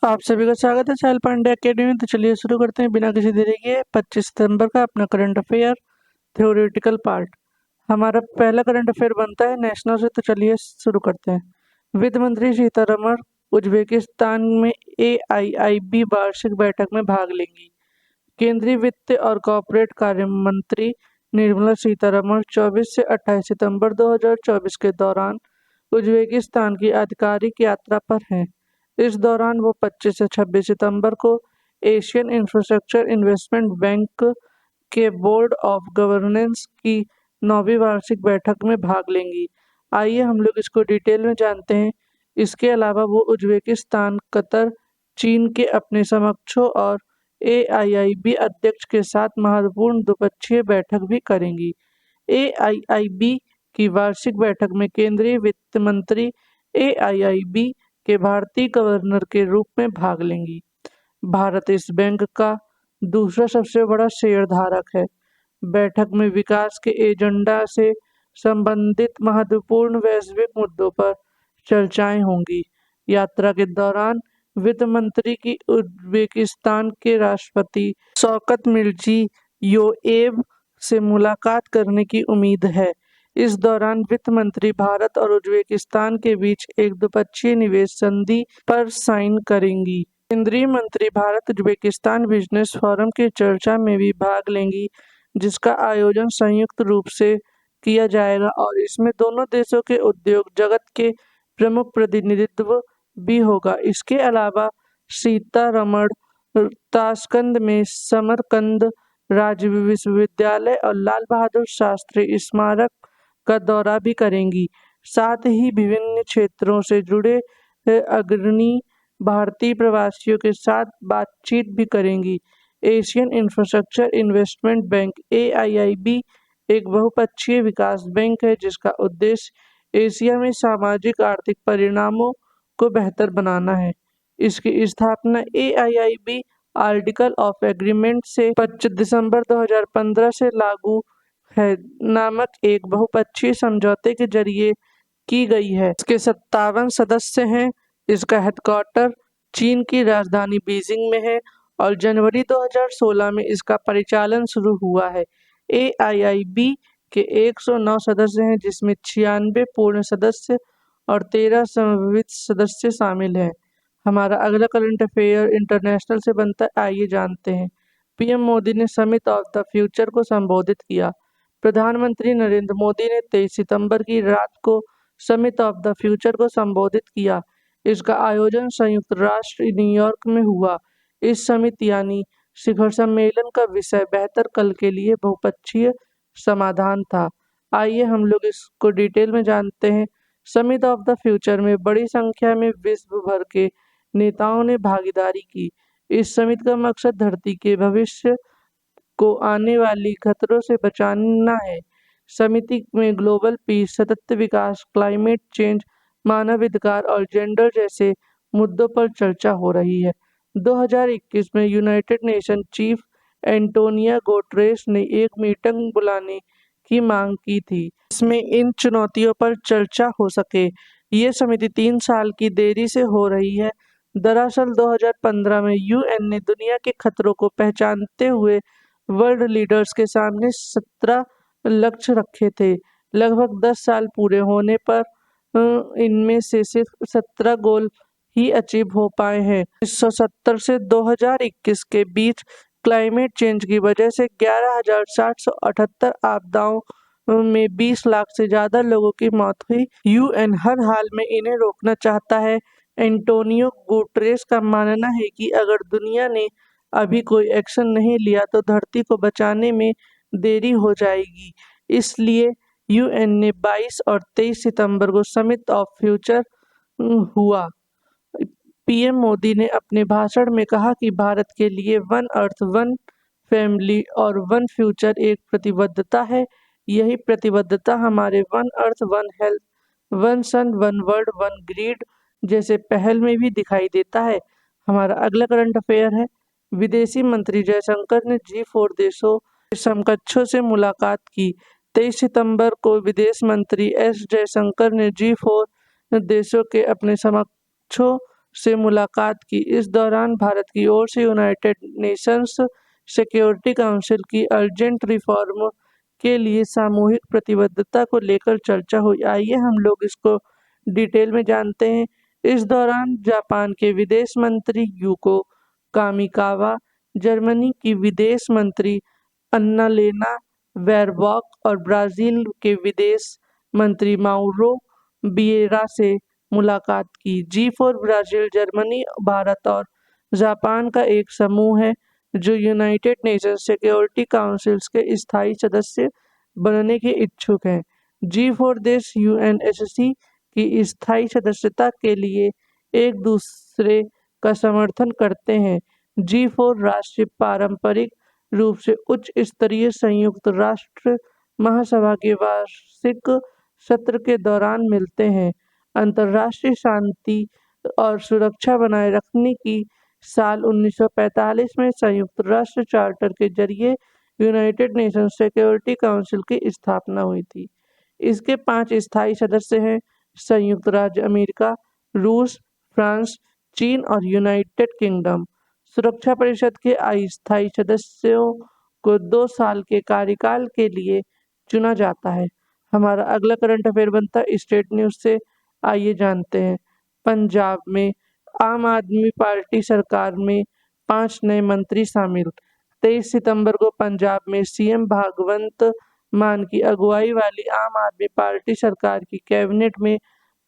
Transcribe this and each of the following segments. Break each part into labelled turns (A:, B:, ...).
A: आप सभी का स्वागत है साहिल पांडे अकेडमी में। तो चलिए शुरू करते हैं बिना किसी देरी के 25 सितंबर का अपना करंट अफेयर थ्योरेटिकल पार्ट। हमारा पहला करंट अफेयर बनता है नेशनल से। तो चलिए शुरू करते हैं। वित्त मंत्री सीतारमण उज्बेकिस्तान में AIIB वार्षिक बैठक में भाग लेंगी। केंद्रीय वित्त और कॉर्पोरेट कार्य मंत्री निर्मला सीतारमण 24 से 28 सितंबर 2024 के दौरान उज्बेकिस्तान की आधिकारिक यात्रा पर हैं। इस दौरान वो 25 से 26 सितंबर को एशियन इंफ्रास्ट्रक्चर इन्वेस्टमेंट बैंक के बोर्ड ऑफ गवर्नेंस की 9वीं वार्षिक बैठक में भाग लेंगी। आइए हम लोग इसको डिटेल में जानते हैं। इसके अलावा वो उज्बेकिस्तान, कतर, चीन के अपने समकक्षों और AIIB अध्यक्ष के साथ महत्वपूर्ण द्विपक्षीय बैठक भी करेंगी। AIIB की वार्षिक बैठक में केंद्रीय वित्त मंत्री AIIB के भारतीय गवर्नर के रूप में भाग लेंगी। भारत इस बैंक का दूसरा सबसे बड़ा शेयरधारक है। बैठक में विकास के एजेंडा से संबंधित महत्वपूर्ण वैश्विक मुद्दों पर चर्चाएं होंगी। यात्रा के दौरान वित्त मंत्री की उज्बेकिस्तान के राष्ट्रपति शौकत मिर्जियोयेव से मुलाकात करने की उम्मीद है। इस दौरान वित्त मंत्री भारत और उज्बेकिस्तान के बीच एक द्विपक्षीय निवेश संधि पर साइन करेंगी। केंद्रीय मंत्री भारत उज्बेकिस्तान बिजनेस फोरम की चर्चा में भी भाग लेंगी, जिसका आयोजन संयुक्त रूप से किया जाएगा और इसमें दोनों देशों के उद्योग जगत के प्रमुख प्रतिनिधित्व भी होगा। इसके अलावा सीतारमण ताशकंद में समरकंद राज्य विश्वविद्यालय और लाल बहादुर शास्त्री स्मारक का दौरा भी करेंगी। साथ ही विभिन्न क्षेत्रों से जुड़े अग्रणी भारतीय प्रवासियों के साथ बातचीत भी करेंगी। Asian infrastructure investment bank AIIB एक बहुपक्षीय विकास बैंक है, जिसका उद्देश्य एशिया में सामाजिक आर्थिक परिणामों को बेहतर बनाना है। इसकी स्थापना AIIB आर्टिकल ऑफ एग्रीमेंट से 25 दिसंबर 2015 से लागू है नामक एक बहुपक्षीय समझौते के जरिए की गई है। इसके 57 सदस्य हैं। इसका हेडक्वार्टर चीन की राजधानी बीजिंग में है और जनवरी 2016 में इसका परिचालन शुरू हुआ है। AIIB के 109 सदस्य हैं, जिसमें 96 पूर्ण सदस्य और 13 समन्वित सदस्य शामिल हैं। हमारा अगला करंट अफेयर इंटरनेशनल से बनता है। आइए जानते हैं। PM मोदी ने समिट ऑफ द फ्यूचर को संबोधित किया। प्रधानमंत्री नरेंद्र मोदी ने 23 सितंबर की रात को समिट ऑफ द फ्यूचर को संबोधित किया। इसका आयोजन संयुक्त राष्ट्र न्यूयॉर्क में हुआ। इस समिट यानी शिखर सम्मेलन का विषय बेहतर कल के लिए बहुपक्षीय समाधान था। आइए हम लोग इसको डिटेल में जानते हैं। समिट ऑफ द फ्यूचर में बड़ी संख्या में विश्व भर के नेताओं ने भागीदारी की। इस समिट का मकसद धरती के भविष्य को आने वाली खतरों से बचाना है। समिति में ग्लोबल पीस, सतत विकास, क्लाइमेट चेंज, मानवाधिकार और जेंडर जैसे मुद्दों पर चर्चा हो रही है। 2021 में United nation chief Antonio Guterres ने एक मीटिंग बुलाने की मांग की थी, इसमें इन चुनौतियों पर चर्चा हो सके। ये समिति 3 साल की देरी से हो रही है। दरअसल 2015 में UN ने दुनिया के खतरों को पहचानते हुए वर्ल्ड लीडर्स के सामने 17 लक्ष्य रखे थे। लगभग 10 साल पूरे होने पर इनमें से सिर्फ 17 गोल ही अचीव हो पाए हैं। 1970 से 2021 के बीच क्लाइमेट चेंज की वजह से 11,778 आपदाओं में 20 लाख से ज्यादा लोगों की मौत हुई। UN हर हाल में इन्हें रोकना चाहता है। एंटोनियो गुटेरेस का मानना है कि अगर दुनिया ने अभी कोई एक्शन नहीं लिया तो धरती को बचाने में देरी हो जाएगी। इसलिए UN ने 22 और 23 सितंबर को समिट ऑफ फ्यूचर हुआ। PM मोदी ने अपने भाषण में कहा कि भारत के लिए वन अर्थ, वन फैमिली और वन फ्यूचर एक प्रतिबद्धता है। यही प्रतिबद्धता हमारे one earth, one health, one sun, one world, one grid जैसे पहल में भी दिखाई देता है। हमारा अगला करंट अफेयर है। विदेशी मंत्री जयशंकर ने G4 देशों के समकक्षों से मुलाकात की। 23 सितंबर को विदेश मंत्री S जयशंकर ने G4 देशों के अपने समकक्षों से मुलाकात की। इस दौरान भारत की ओर से यूनाइटेड नेशंस सिक्योरिटी काउंसिल की अर्जेंट रिफॉर्म के लिए सामूहिक प्रतिबद्धता को लेकर चर्चा हुई। आइए हम लोग इसको डिटेल में जानते हैं। इस दौरान जापान के विदेश मंत्री यूको कामिकावा, जर्मनी की विदेश मंत्री अन्नालेना बेरबॉक और ब्राजील के विदेश मंत्री माउरो विएरा से मुलाकात की। G4 ब्राजील, जर्मनी, भारत और जापान का एक समूह है जो यूनाइटेड नेशंस सिक्योरिटी काउंसिल्स के स्थायी सदस्य बनने के इच्छुक हैं। G4 देश UNSC की स्थायी सदस्यता के लिए एक दूसरे का समर्थन करते हैं। G4 राष्ट्र पारंपरिक रूप से उच्च स्तरीय संयुक्त राष्ट्र महासभा के वार्षिक सत्र के दौरान मिलते हैं। अंतर्राष्ट्रीय शांति और सुरक्षा बनाए रखने की साल 1945 में संयुक्त राष्ट्र चार्टर के जरिए यूनाइटेड नेशंस सिक्योरिटी काउंसिल की स्थापना हुई थी। इसके 5 स्थायी सदस्य हैं: संयुक्त राज्य अमेरिका, रूस, फ्रांस, चीन और यूनाइटेड किंगडम। सुरक्षा परिषद के अस्थायी सदस्यों को 2 साल के कार्यकाल के लिए चुना जाता है। हमारा अगला करंट अफेयर बनता है स्टेट न्यूज से। आइए जानते हैं। पंजाब में आम आदमी पार्टी सरकार में 5 नए मंत्री शामिल। 23 सितंबर को पंजाब में सीएम भगवंत मान की अगुवाई वाली आम आदमी पार्टी सरकार की कैबिनेट में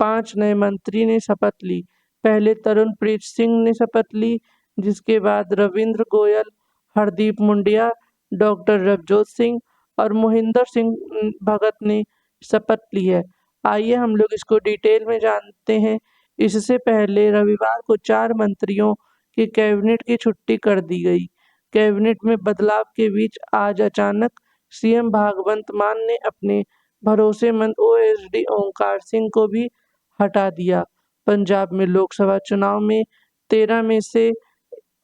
A: 5 नए मंत्री ने शपथ ली। पहले तरुणप्रीत सिंह ने शपथ ली, जिसके बाद रविंद्र गोयल, हरदीप मुंडिया, डॉक्टर रवजोत सिंह और मोहिंदर सिंह भगत ने शपथ ली है। आइए हम लोग इसको डिटेल में जानते हैं। इससे पहले रविवार को 4 मंत्रियों की कैबिनेट की छुट्टी कर दी गई। कैबिनेट में बदलाव के बीच आज अचानक सीएम भगवंत मान ने अपने भरोसेमंद ओएसडी ओंकार सिंह को भी हटा दिया। पंजाब में लोकसभा चुनाव में 13 में से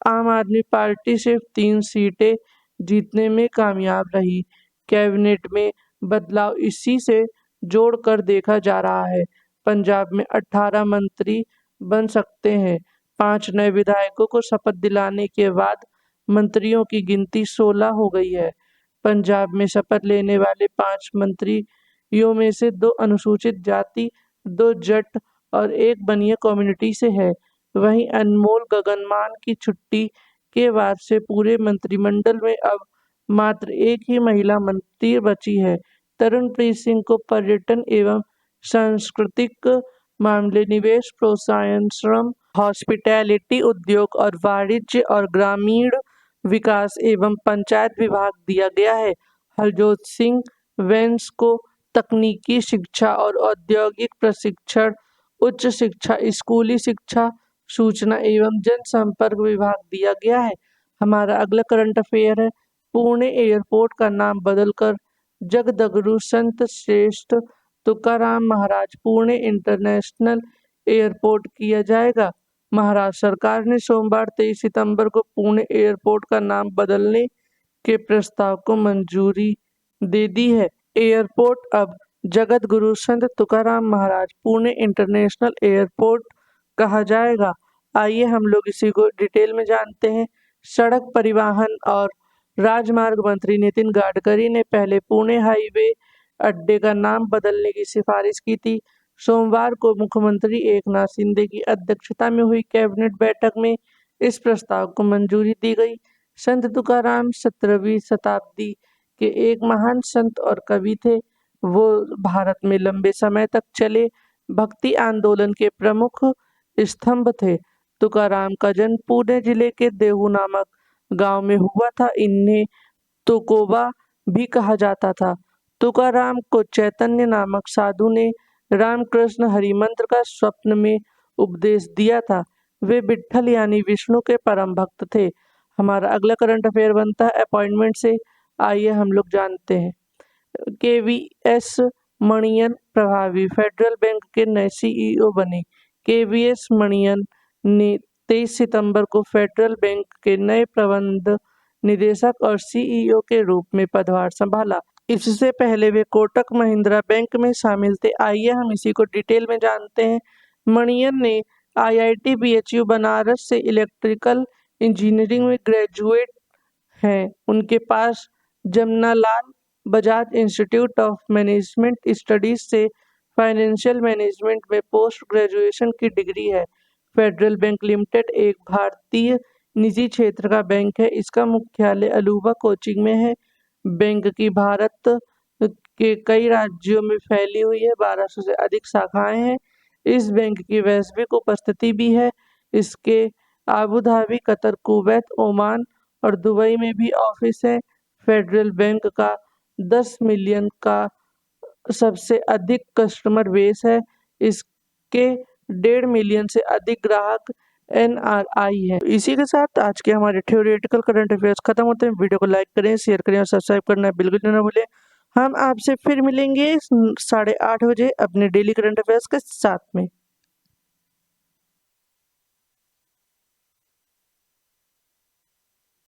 A: आम आदमी पार्टी सिर्फ 3 सीटें जीतने में कामयाब रही। कैबिनेट में बदलाव इसी से जोड़कर देखा जा रहा है। पंजाब में 18 मंत्री बन सकते हैं। 5 नए विधायकों को शपथ दिलाने के बाद मंत्रियों की गिनती 16 हो गई है। पंजाब में शपथ लेने वाले 5 मंत्रियों में से 2 अनुसूचित जाति, 2 जट और 1 बनिया कम्युनिटी से है। वहीं अनमोल गगनमान की छुट्टी के बाद से पूरे मंत्रिमंडल में अब मात्र एक ही महिला मंत्री बची है। तरुणप्रीत सिंह को पर्यटन एवं सांस्कृतिक मामले, निवेश प्रोत्साहन, श्रम, हॉस्पिटैलिटी, उद्योग और वाणिज्य और ग्रामीण विकास एवं पंचायत विभाग दिया गया है। हरजोत सिंह वैंस को तकनीकी शिक्षा और औद्योगिक प्रशिक्षण, उच्च शिक्षा, स्कूली शिक्षा, सूचना एवं जनसंपर्क विभाग दिया गया है। हमारा अगला करंट अफेयर है। पुणे एयरपोर्ट का नाम बदलकर जगदगुरु संत श्रेष्ठ तुकाराम महाराज पुणे इंटरनेशनल एयरपोर्ट किया जाएगा। महाराष्ट्र सरकार ने सोमवार 23 सितंबर को पुणे एयरपोर्ट का नाम बदलने के प्रस्ताव को मंजूरी दे दी है। एयरपोर्ट अब जगत गुरु संत तुकाराम महाराज पुणे इंटरनेशनल एयरपोर्ट कहा जाएगा। आइए हम लोग इसी को डिटेल में जानते हैं। सड़क परिवहन और राजमार्ग मंत्री नितिन गडकरी ने पहले पुणे हाईवे अड्डे का नाम बदलने की सिफारिश की थी। सोमवार को मुख्यमंत्री एकनाथ शिंदे की अध्यक्षता में हुई कैबिनेट बैठक में इस प्रस्ताव को मंजूरी दी गई। संत तुकाराम 17वीं शताब्दी के एक महान संत और कवि थे। वो भारत में लंबे समय तक चले भक्ति आंदोलन के प्रमुख स्तंभ थे। तुकाराम का जन्म पुणे जिले के देहू नामक गांव में हुआ था। इन्हें तुकोबा भी कहा जाता था। तुकाराम को चैतन्य नामक साधु ने रामकृष्ण हरिमंत्र का स्वप्न में उपदेश दिया था। वे विट्ठल यानी विष्णु के परम भक्त थे। हमारा अगला करंट अफेयर बनता है अपॉइंटमेंट से। आइए हम लोग जानते हैं। केवीएस मणियन प्रभावी फेडरल बैंक के नए सीईओ बने। केवीएस मणियन ने 23 सितंबर को फेडरल बैंक के नए प्रबंध निदेशक और सीईओ के रूप में पदभार संभाला। इससे पहले वे कोटक महिंद्रा बैंक में शामिल थे। आइए हम इसी को डिटेल में जानते हैं। मणियन ने IIT BHU बनारस से इलेक्ट्रिकल इंजीनियरिंग में ग्रेजुएट हैं। उनके पास Jamnalal Bajaj institute of management studies से फाइनेंशियल मैनेजमेंट में पोस्ट ग्रेजुएशन की डिग्री है। फेडरल बैंक लिमिटेड एक भारतीय निजी क्षेत्र का बैंक है। इसका मुख्यालय अluवा कोचिंग में है। बैंक की भारत के कई राज्यों में फैली हुई है। 1200 से अधिक शाखाएं हैं। इस बैंक की वैश्विक उपस्थिति भी है। इसके Abu Dhabi, Qatar, Kuwait, Oman और दुबई में भी ऑफिस है। फेडरल बैंक का 10 मिलियन का सबसे अधिक कस्टमर बेस है। इसके 1.5 मिलियन से अधिक ग्राहक NRI है। इसी के साथ आज के हमारे थ्योरेटिकल करंट अफेयर्स खत्म होते हैं। वीडियो को लाइक करें, शेयर करें और सब्सक्राइब करना बिल्कुल ना भूलें। हम आपसे फिर मिलेंगे 8:30 बजे अपने डेली करंट अफेयर्स के साथ में।